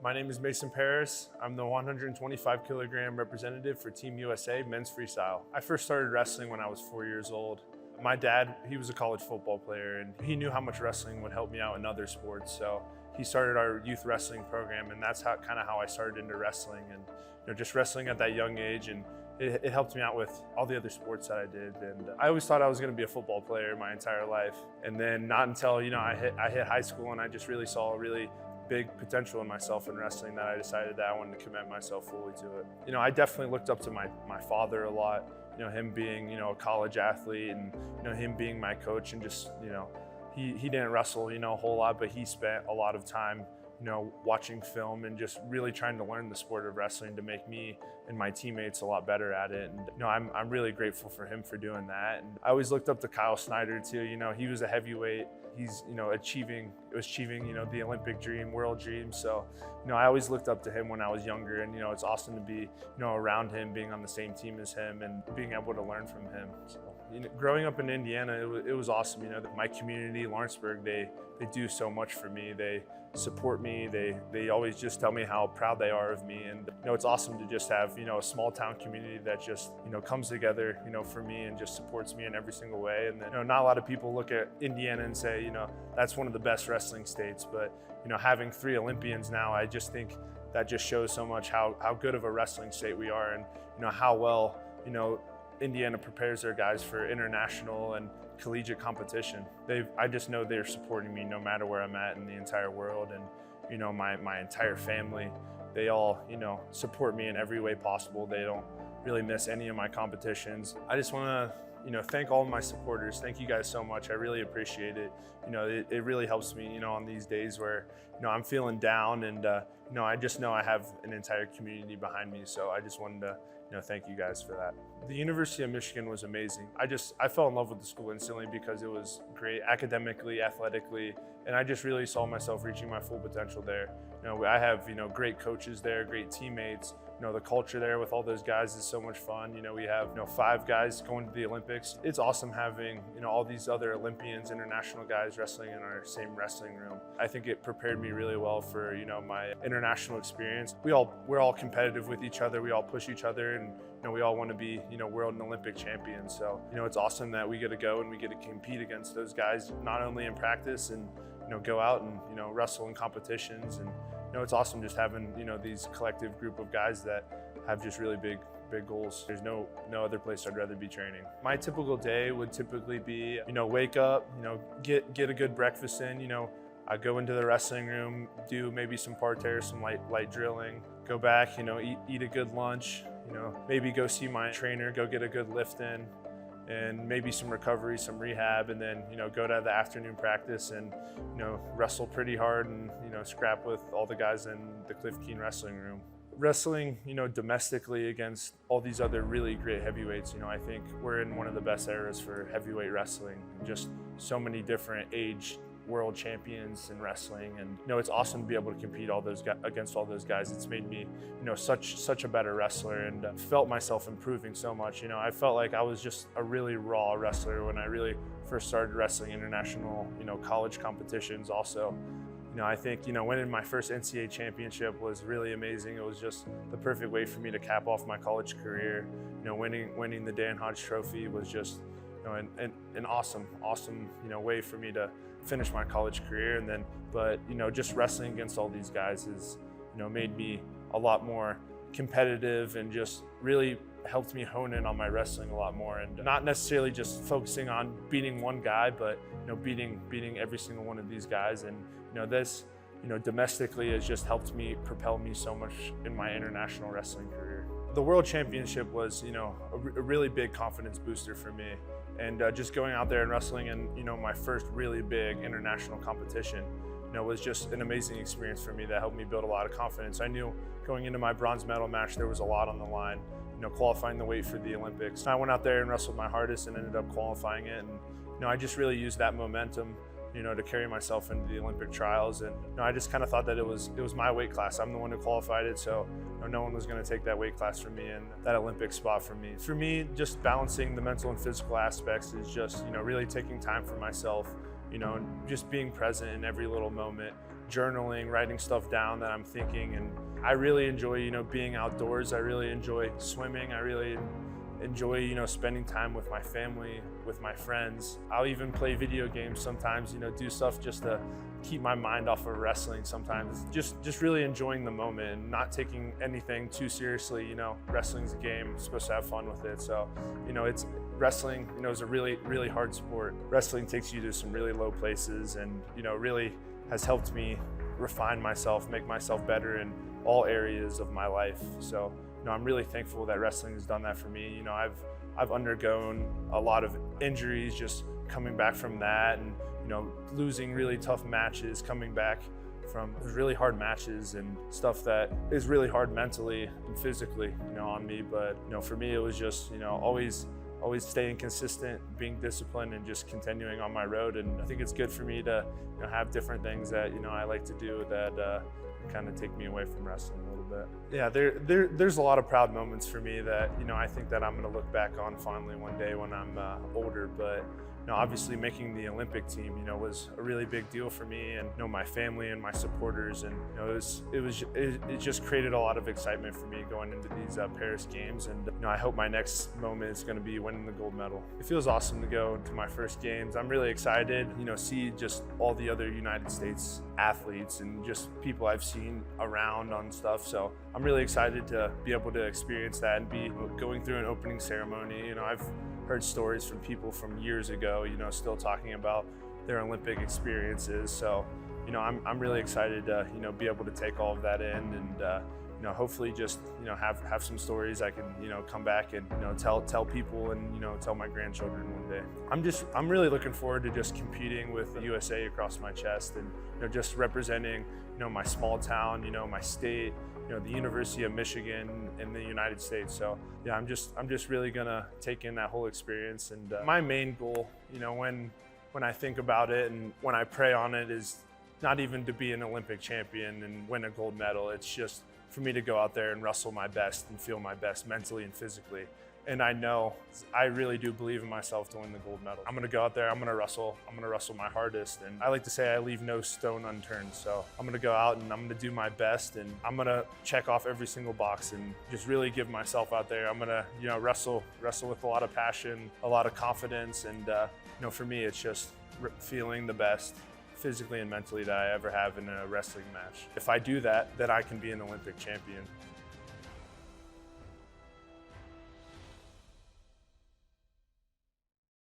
My name is Mason Parris. I'm the 125 kilogram representative for Team USA men's freestyle. I first started wrestling when I was 4 years old. My dad, he was a college football player, and he knew how much wrestling would help me out in other sports. So he started our youth wrestling program, and that's kind of how I started into wrestling, and just wrestling at that young age. And it helped me out with all the other sports that I did. And I always thought I was going to be a football player my entire life. And then not until I hit high school, and I just really saw a really big potential in myself in wrestling, that I decided that I wanted to commit myself fully to it. I definitely looked up to my father a lot. Him being a college athlete, and him being my coach, and just he didn't wrestle a whole lot, but he spent a lot of time watching film and just really trying to learn the sport of wrestling to make me and my teammates a lot better at it. And I'm really grateful for him for doing that. And I always looked up to Kyle Snyder too. He was a heavyweight. He's achieving the Olympic dream, world dream. So I always looked up to him when I was younger, and it's awesome to be around him, being on the same team as him, and being able to learn from him. So, growing up in Indiana, it was awesome. My community, Lawrenceburg, they do so much for me. They support me. They always just tell me how proud they are of me. And it's awesome to just have a small town community that just comes together for me and just supports me in every single way. And then not a lot of people look at Indiana and say that's one of the best wrestling states. But having 3 Olympians now, I just think that just shows so much how good of a wrestling state we are, and how well Indiana prepares their guys for international and collegiate competition. I just know they're supporting me no matter where I'm at in the entire world, and my entire family, they all support me in every way possible. They don't really miss any of my competitions. I just want to thank all of my supporters. Thank you guys so much. I really appreciate it. It really helps me on these days where I'm feeling down, and I just know I have an entire community behind me. So I just wanted to thank you guys for that. The University of Michigan was amazing. I fell in love with the school instantly because it was great academically, athletically, and I just really saw myself reaching my full potential there. I have great coaches there, great teammates. The culture there with all those guys is so much fun. We have 5 guys going to the Olympics. It's awesome having all these other Olympians, international guys wrestling in our same wrestling room. I think it prepared me really well for my international experience. We're all competitive with each other. We all push each other, and we all want to be world and Olympic champions. So it's awesome that we get to go and we get to compete against those guys, not only in practice and go out and wrestle in competitions. And it's awesome just having these collective group of guys that have just really big goals. There's no other place I'd rather be training. My typical day would typically be wake up, get a good breakfast in. I go into the wrestling room, do maybe some parterre, some light drilling, go back, eat a good lunch, maybe go see my trainer, go get a good lift in, and maybe some recovery, some rehab, and then go to the afternoon practice and wrestle pretty hard and scrap with all the guys in the Cliff Keen wrestling room. Wrestling domestically against all these other really great heavyweights, I think we're in one of the best eras for heavyweight wrestling. Just so many different age world champions in wrestling, and it's awesome to be able to compete against all those guys. It's made me such a better wrestler, and felt myself improving so much. I felt like I was just a really raw wrestler when I really first started wrestling international college competitions also. I think winning my first NCAA championship was really amazing. It was just the perfect way for me to cap off my college career. Winning the Dan Hodge Trophy was just an awesome way for me to finish my college career. And then just wrestling against all these guys has made me a lot more competitive, and just really helped me hone in on my wrestling a lot more, and not necessarily just focusing on beating one guy, but beating every single one of these guys. And this domestically has just helped me propel me so much in my international wrestling career. The World Championship was a really big confidence booster for me, and just going out there and wrestling in my first really big international competition was just an amazing experience for me that helped me build a lot of confidence. I knew going into my bronze medal match there was a lot on the line, qualifying the weight for the Olympics. I went out there and wrestled my hardest and ended up qualifying it, and I just really used that momentum to carry myself into the Olympic trials. And I just kind of thought that it was my weight class. I'm the one who qualified it, so no one was going to take that weight class from me and that Olympic spot from me. For me, just balancing the mental and physical aspects is just really taking time for myself, just being present in every little moment, journaling, writing stuff down that I'm thinking. And I really enjoy, being outdoors. I really enjoy swimming. I really enjoy, spending time with my family, with my friends. I'll even play video games sometimes, do stuff just to keep my mind off of wrestling sometimes. Just really enjoying the moment and not taking anything too seriously. Wrestling's a game, I'm supposed to have fun with it. So, it's wrestling, is a really, really hard sport. Wrestling takes you to some really low places and, really has helped me refine myself, make myself better in all areas of my life. So, I'm really thankful that wrestling has done that for me. I've undergone a lot of injuries just coming back from that, and losing really tough matches, coming back from really hard matches and stuff that is really hard mentally and physically, on me. But for me, it was just always staying consistent, being disciplined, and just continuing on my road. And I think it's good for me to have different things that I like to do that kind of take me away from wrestling a little bit. Yeah, there's a lot of proud moments for me that I think that I'm going to look back on fondly one day when I'm older. But obviously making the Olympic team, was a really big deal for me, and my family and my supporters, and it just created a lot of excitement for me going into these Paris games. And I hope my next moment is going to be winning the gold medal. It feels awesome to go to my first games. I'm really excited, see just all the other United States athletes and just people I've seen around on stuff. So I'm really excited to be able to experience that and be going through an opening ceremony. I've heard stories from people from years ago, still talking about their Olympic experiences. So, I'm really excited to, be able to take all of that in and, hopefully just, have some stories I can, come back and, tell people and, tell my grandchildren one day. I'm really looking forward to just competing with the USA across my chest and, just representing, my small town, my state, the University of Michigan in the United States. So yeah, I'm just really gonna take in that whole experience. And my main goal, when I think about it and when I pray on it, is not even to be an Olympic champion and win a gold medal. It's just for me to go out there and wrestle my best and feel my best mentally and physically. And I really do believe in myself to win the gold medal. I'm gonna go out there, I'm gonna wrestle my hardest. And I like to say I leave no stone unturned. So I'm gonna go out and I'm gonna do my best, and I'm gonna check off every single box and just really give myself out there. I'm gonna, wrestle with a lot of passion, a lot of confidence. And, for me, it's just feeling the best physically and mentally that I ever have in a wrestling match. If I do that, then I can be an Olympic champion.